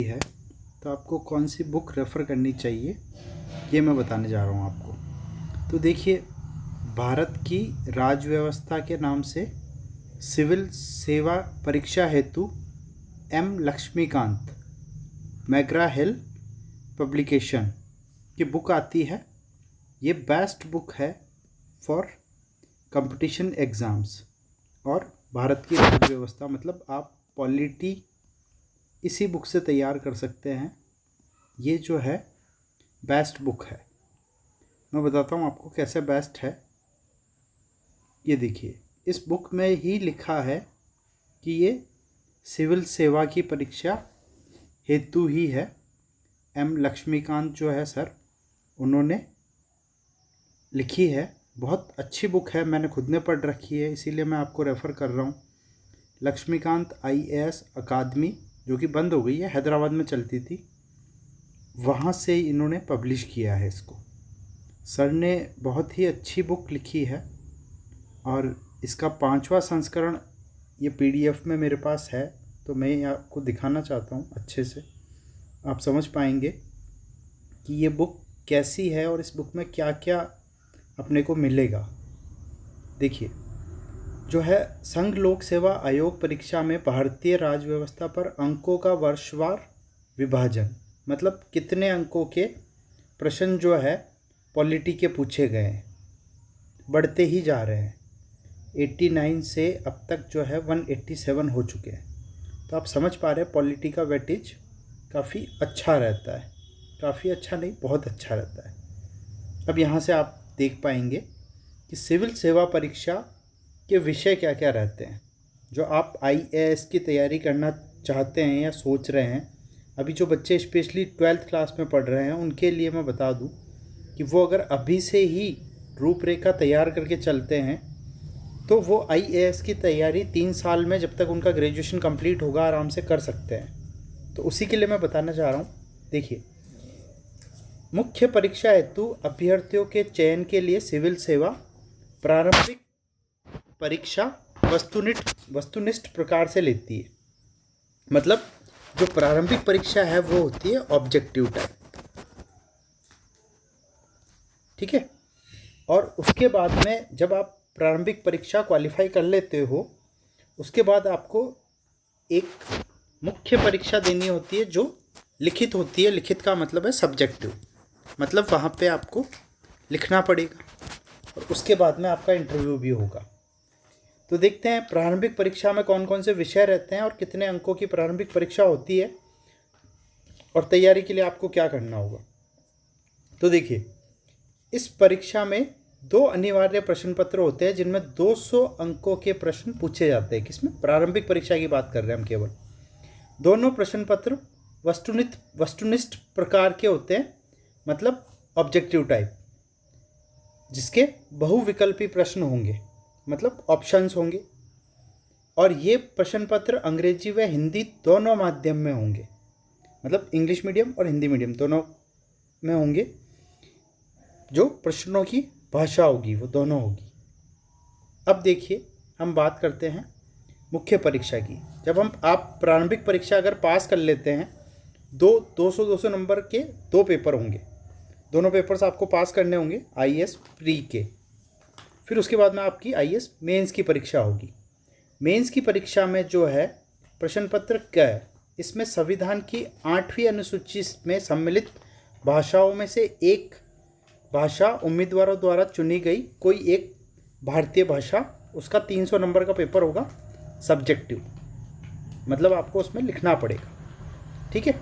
है तो आपको कौन सी बुक रेफ़र करनी चाहिए ये मैं बताने जा रहा हूँ आपको। तो देखिए, भारत की राज्य व्यवस्था के नाम से सिविल सेवा परीक्षा हेतु एम लक्ष्मीकांत मैग्रा हिल पब्लिकेशन की बुक आती है। ये बेस्ट बुक है फॉर कंपटीशन एग्ज़ाम्स और भारत की राज्य व्यवस्था मतलब आप पॉलिटी इसी बुक से तैयार कर सकते हैं। ये जो है बेस्ट बुक है। मैं बताता हूँ आपको कैसे बेस्ट है। ये देखिए, इस बुक में ही लिखा है कि ये सिविल सेवा की परीक्षा हेतु ही है। एम लक्ष्मीकांत जो है सर, उन्होंने लिखी है। बहुत अच्छी बुक है, मैंने खुद ने पढ़ रखी है, इसीलिए मैं आपको रेफ़र कर रहा हूँ। लक्ष्मीकांत IAS अकादमी, जो कि बंद हो गई है, हैदराबाद में चलती थी, वहाँ से इन्होंने पब्लिश किया है इसको। सर ने बहुत ही अच्छी बुक लिखी है और इसका 5वां संस्करण ये PDF में मेरे पास है, तो मैं आपको दिखाना चाहता हूँ अच्छे से, आप समझ पाएंगे कि ये बुक कैसी है और इस बुक में क्या क्या अपने को मिलेगा। देखिए, जो है संघ लोक सेवा आयोग परीक्षा में भारतीय राज्य व्यवस्था पर अंकों का वर्षवार विभाजन, मतलब कितने अंकों के प्रश्न जो है पॉलिटी के पूछे गए हैं, बढ़ते ही जा रहे हैं। 89 से अब तक जो है 187 हो चुके हैं। तो आप समझ पा रहे हैं पॉलिटी का वेटेज काफ़ी अच्छा रहता है, काफ़ी अच्छा नहीं, बहुत अच्छा रहता है। अब यहाँ से आप देख पाएंगे कि सिविल सेवा परीक्षा के विषय क्या क्या रहते हैं। जो आप IAS की तैयारी करना चाहते हैं या सोच रहे हैं, अभी जो बच्चे स्पेशली 12th क्लास में पढ़ रहे हैं, उनके लिए मैं बता दूं कि वो अगर अभी से ही रूपरेखा तैयार करके चलते हैं तो वो IAS की तैयारी 3 साल में, जब तक उनका ग्रेजुएशन कंप्लीट होगा, आराम से कर सकते हैं। तो उसी के लिए मैं बताना चाह रहा हूँ। देखिए, मुख्य परीक्षा हेतु अभ्यर्थियों के चयन के लिए सिविल सेवा प्रारंभिक परीक्षा वस्तुनिष्ठ प्रकार से लेती है। मतलब जो प्रारंभिक परीक्षा है वो होती है ऑब्जेक्टिव टाइप, ठीक है। और उसके बाद में जब आप प्रारंभिक परीक्षा क्वालिफाई कर लेते हो, उसके बाद आपको एक मुख्य परीक्षा देनी होती है जो लिखित होती है। लिखित का मतलब है सब्जेक्टिव, मतलब वहाँ पे आपको लिखना पड़ेगा और उसके बाद में आपका इंटरव्यू भी होगा। तो देखते हैं प्रारंभिक परीक्षा में कौन कौन से विषय रहते हैं और कितने अंकों की प्रारंभिक परीक्षा होती है और तैयारी के लिए आपको क्या करना होगा। तो देखिए, इस परीक्षा में 2 अनिवार्य प्रश्न पत्र होते हैं जिनमें 200 अंकों के प्रश्न पूछे जाते हैं। किसमें? प्रारंभिक परीक्षा की बात कर रहे हैं हम केवल। दोनों प्रश्न पत्र वस्तुनिष्ठ प्रकार के होते हैं, मतलब ऑब्जेक्टिव टाइप, जिसके बहुविकल्पी प्रश्न होंगे, मतलब ऑप्शंस होंगे। और ये प्रश्न पत्र अंग्रेजी व हिंदी दोनों माध्यम में होंगे, मतलब इंग्लिश मीडियम और हिंदी मीडियम दोनों में होंगे। जो प्रश्नों की भाषा होगी वो दोनों होगी। अब देखिए, हम बात करते हैं मुख्य परीक्षा की। जब आप प्रारंभिक परीक्षा अगर पास कर लेते हैं, 200 नंबर के 2 पेपर होंगे, दोनों पेपर्स आपको पास करने होंगे IAS प्री के। फिर उसके बाद में आपकी IAS मेंस की परीक्षा होगी। मेंस की परीक्षा में जो है प्रश्न पत्र क, इसमें संविधान की 8वीं अनुसूची में सम्मिलित भाषाओं में से एक भाषा उम्मीदवारों द्वारा चुनी गई कोई एक भारतीय भाषा, उसका 300 नंबर का पेपर होगा सब्जेक्टिव, मतलब आपको उसमें लिखना पड़ेगा, ठीक है।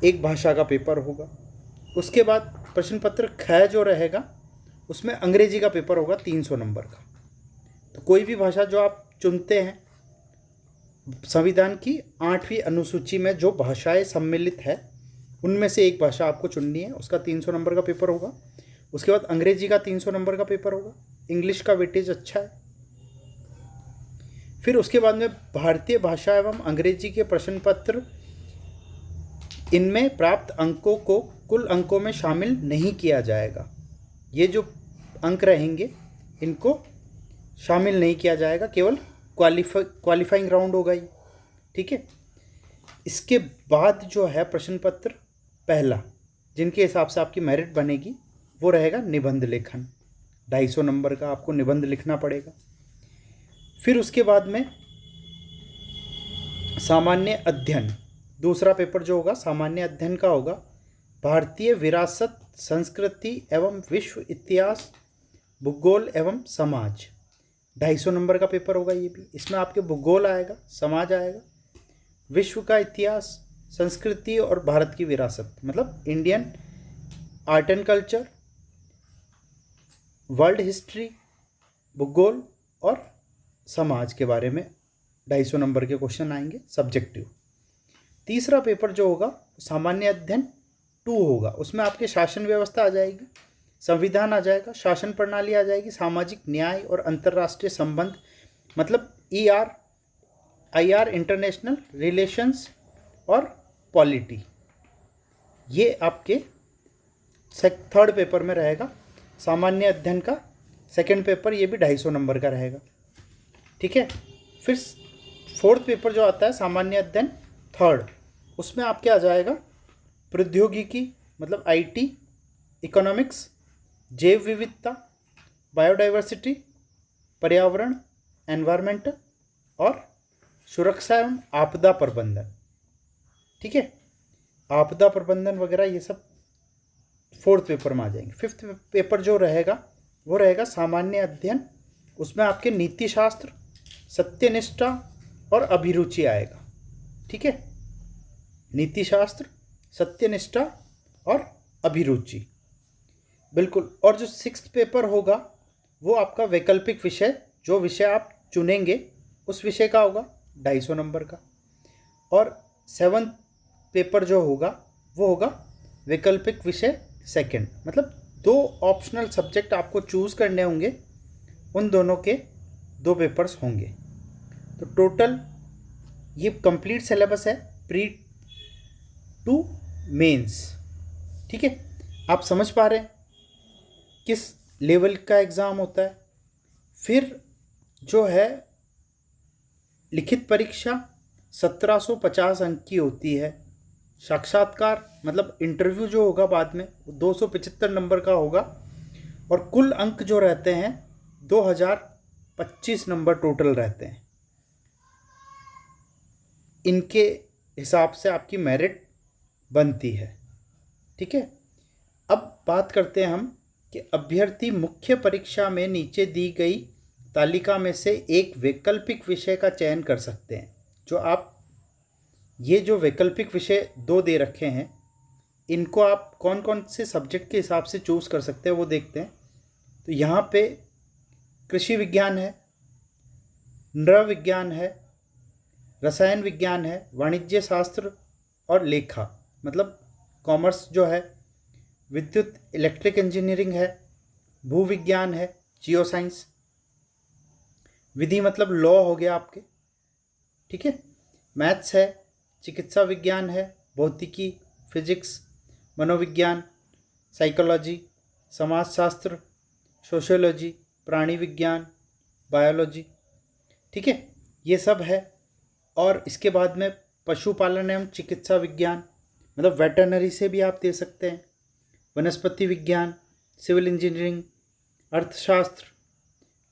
एक भाषा का पेपर होगा। उसके बाद प्रश्न पत्र ख जो रहेगा उसमें अंग्रेजी का पेपर होगा 300 नंबर का। तो कोई भी भाषा जो आप चुनते हैं, संविधान की 8वीं अनुसूची में जो भाषाएं सम्मिलित है उनमें से एक भाषा आपको चुननी है, उसका 300 नंबर का पेपर होगा। उसके बाद अंग्रेजी का 300 नंबर का पेपर होगा। इंग्लिश का वेटेज अच्छा है। फिर उसके बाद में भारतीय भाषा एवं अंग्रेजी के प्रश्न पत्र, इनमें प्राप्त अंकों को कुल अंकों में शामिल नहीं किया जाएगा। ये जो अंक रहेंगे इनको शामिल नहीं किया जाएगा, केवल क्वालिफाइंग राउंड होगा ये, ठीक है। इसके बाद जो है प्रश्न पत्र पहला, जिनके हिसाब से आपकी मेरिट बनेगी, वो रहेगा निबंध लेखन। 250 नंबर का आपको निबंध लिखना पड़ेगा। फिर उसके बाद में सामान्य अध्ययन, दूसरा पेपर जो होगा सामान्य अध्ययन का होगा। भारतीय विरासत, संस्कृति एवं विश्व इतिहास, भूगोल एवं समाज। 250 नंबर का पेपर होगा ये भी। इसमें आपके भूगोल आएगा, समाज आएगा, विश्व का इतिहास, संस्कृति और भारत की विरासत, मतलब Indian art and culture, world history, भूगोल और समाज के बारे में 250 नंबर के क्वेश्चन आएंगे सब्जेक्टिव। तीसरा पेपर जो होगा सामान्य अध्ययन 2 होगा। उसमें आपके शासन व्यवस्था आ जाएगी, संविधान आ जाएगा, शासन प्रणाली आ जाएगी, सामाजिक न्याय और अंतर्राष्ट्रीय संबंध, मतलब ER, IR, इंटरनेशनल रिलेशंस और पॉलिटी, ये आपके थर्ड पेपर में रहेगा। सामान्य अध्ययन का सेकंड पेपर ये भी 250 नंबर का रहेगा, ठीक है। फिर फोर्थ पेपर जो आता है सामान्य अध्ययन थर्ड, उसमें आपके आ जाएगा प्रौद्योगिकी, मतलब IT, इकोनॉमिक्स, जैव विविधता, बायोडाइवर्सिटी, पर्यावरण, एनवायरमेंट और सुरक्षा एवं आपदा प्रबंधन, ठीक है। आपदा प्रबंधन वगैरह ये सब फोर्थ पेपर में आ जाएंगे। फिफ्थ पेपर जो रहेगा वो रहेगा सामान्य अध्ययन। उसमें आपके नीति शास्त्र, सत्यनिष्ठा और अभिरुचि आएगा, ठीक है। नीति शास्त्र, सत्यनिष्ठा और अभिरुचि, बिल्कुल। और जो सिक्स्थ पेपर होगा वो आपका वैकल्पिक विषय, जो विषय आप चुनेंगे उस विषय का होगा 250 नंबर का। और सेवन्थ पेपर जो होगा वो होगा वैकल्पिक विषय सेकंड, मतलब 2 ऑप्शनल सब्जेक्ट आपको चूज़ करने होंगे, उन दोनों के 2 पेपर्स होंगे। तो टोटल ये कंप्लीट सिलेबस है प्री टू मेंस, ठीक है। आप समझ पा रहे हैं किस लेवल का एग्ज़ाम होता है। फिर जो है लिखित परीक्षा 1750 अंक की होती है। साक्षात्कार मतलब इंटरव्यू जो होगा बाद में 275 नंबर का होगा। और कुल अंक जो रहते हैं 2025 नंबर टोटल रहते हैं। इनके हिसाब से आपकी मेरिट बनती है, ठीक है। अब बात करते हैं हम कि अभ्यर्थी मुख्य परीक्षा में नीचे दी गई तालिका में से एक वैकल्पिक विषय का चयन कर सकते हैं। जो आप ये जो वैकल्पिक विषय 2 दे रखे हैं, इनको आप कौन कौन से सब्जेक्ट के हिसाब से चूज़ कर सकते हैं वो देखते हैं। तो यहाँ पे कृषि विज्ञान है, नृ विज्ञान है, रसायन विज्ञान है, वाणिज्य शास्त्र और लेखा, मतलब कॉमर्स जो है, विद्युत इलेक्ट्रिक इंजीनियरिंग है, भू विज्ञान है, जियो साइंस, विधि मतलब लॉ हो गया आपके, ठीक है। मैथ्स है, चिकित्सा विज्ञान है, भौतिकी, फिजिक्स, मनोविज्ञान, साइकोलॉजी, समाजशास्त्र, सोशियोलॉजी, प्राणी विज्ञान, बायोलॉजी, ठीक है, ये सब है। और इसके बाद में पशुपालन एवं चिकित्सा विज्ञान, मतलब वेटरनरी से भी आप दे सकते हैं, वनस्पति विज्ञान, सिविल इंजीनियरिंग, अर्थशास्त्र,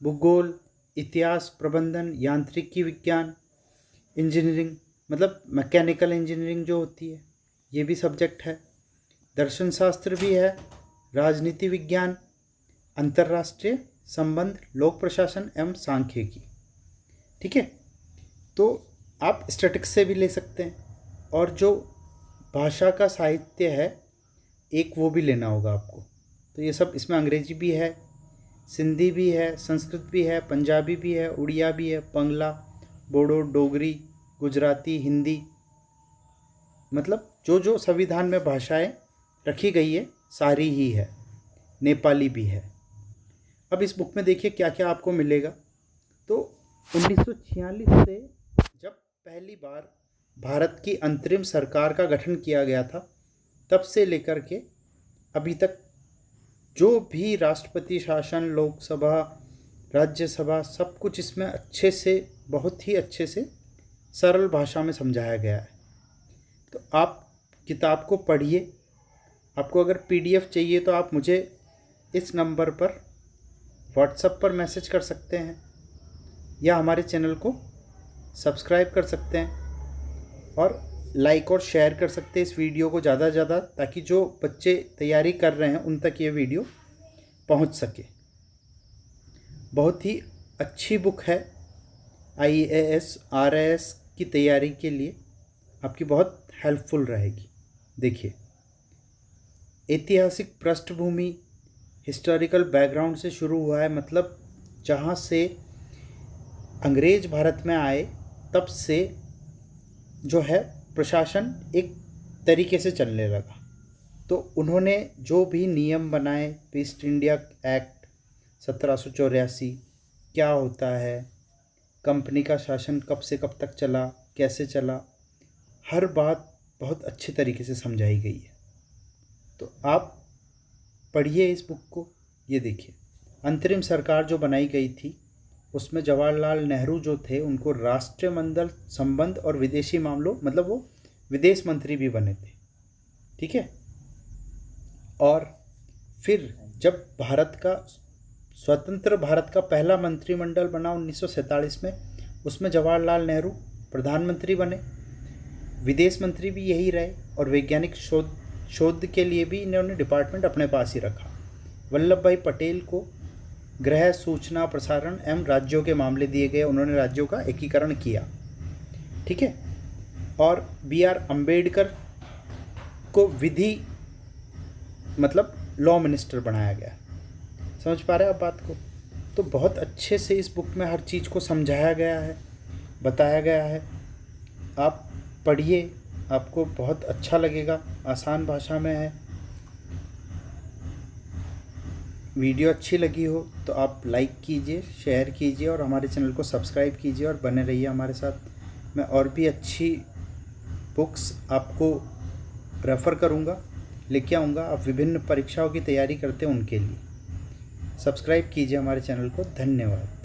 भूगोल, इतिहास, प्रबंधन, यांत्रिकी विज्ञान, इंजीनियरिंग मतलब मैकेनिकल इंजीनियरिंग जो होती है, ये भी सब्जेक्ट है। दर्शन शास्त्र भी है, राजनीति विज्ञान, अंतर्राष्ट्रीय संबंध, लोक प्रशासन एवं सांख्यिकी, ठीक है। तो आप स्टैटिक्स से भी ले सकते हैं। और जो भाषा का साहित्य है एक, वो भी लेना होगा आपको। तो ये सब इसमें अंग्रेजी भी है, सिंधी भी है, संस्कृत भी है, पंजाबी भी है, उड़िया भी है, बंगला, बोडो, डोगरी, गुजराती, हिंदी, मतलब जो जो संविधान में भाषाएं रखी गई है सारी ही है, नेपाली भी है। अब इस बुक में देखिए क्या क्या आपको मिलेगा। तो 1946 से जब पहली बार भारत की अंतरिम सरकार का गठन किया गया था, तब से लेकर के अभी तक जो भी राष्ट्रपति शासन, लोकसभा, राज्यसभा, सब कुछ इसमें अच्छे से, बहुत ही अच्छे से सरल भाषा में समझाया गया है। तो आप किताब को पढ़िए। आपको अगर PDF चाहिए तो आप मुझे इस नंबर पर व्हाट्सएप पर मैसेज कर सकते हैं या हमारे चैनल को सब्सक्राइब कर सकते हैं और लाइक और शेयर कर सकते हैं इस वीडियो को ज़्यादा से ज़्यादा, ताकि जो बच्चे तैयारी कर रहे हैं उन तक ये वीडियो पहुंच सके। बहुत ही अच्छी बुक है, IAS RAS की तैयारी के लिए आपकी बहुत हेल्पफुल रहेगी। देखिए, ऐतिहासिक पृष्ठभूमि, हिस्टोरिकल बैकग्राउंड से शुरू हुआ है, मतलब जहाँ से अंग्रेज भारत में आए तब से जो है प्रशासन एक तरीके से चलने लगा। तो उन्होंने जो भी नियम बनाए, ईस्ट इंडिया एक्ट 1784 क्या होता है, कंपनी का शासन कब से कब तक चला, कैसे चला, हर बात बहुत अच्छे तरीके से समझाई गई है। तो आप पढ़िए इस बुक को। ये देखिए, अंतरिम सरकार जो बनाई गई थी उसमें जवाहरलाल नेहरू जो थे उनको राष्ट्रमंडल संबंध और विदेशी मामलों, मतलब वो विदेश मंत्री भी बने थे। ठीक है। और फिर जब स्वतंत्र भारत का पहला मंत्रिमंडल बना 1947 में, उसमें जवाहरलाल नेहरू प्रधानमंत्री बने, विदेश मंत्री भी यही रहे और वैज्ञानिक शोध के लिए भी इन्होंने डिपार्टमेंट अपने पास ही रखा। वल्लभ भाई पटेल को गृह, सूचना, प्रसारण एवं राज्यों के मामले दिए गए, उन्होंने राज्यों का एकीकरण किया। ठीक है। और BR अम्बेडकर को विधि मतलब लॉ मिनिस्टर बनाया गया। समझ पा रहे हैं आप बात को? तो बहुत अच्छे से इस बुक में हर चीज़ को समझाया गया है, बताया गया है। आप पढ़िए, आपको बहुत अच्छा लगेगा, आसान भाषा में है। वीडियो अच्छी लगी हो तो आप लाइक कीजिए, शेयर कीजिए और हमारे चैनल को सब्सक्राइब कीजिए और बने रहिए हमारे साथ। मैं और भी अच्छी बुक्स आपको रेफ़र करूँगा, लेके आऊँगा। आप विभिन्न परीक्षाओं की तैयारी करते हैं उनके लिए। सब्सक्राइब कीजिए हमारे चैनल को। धन्यवाद।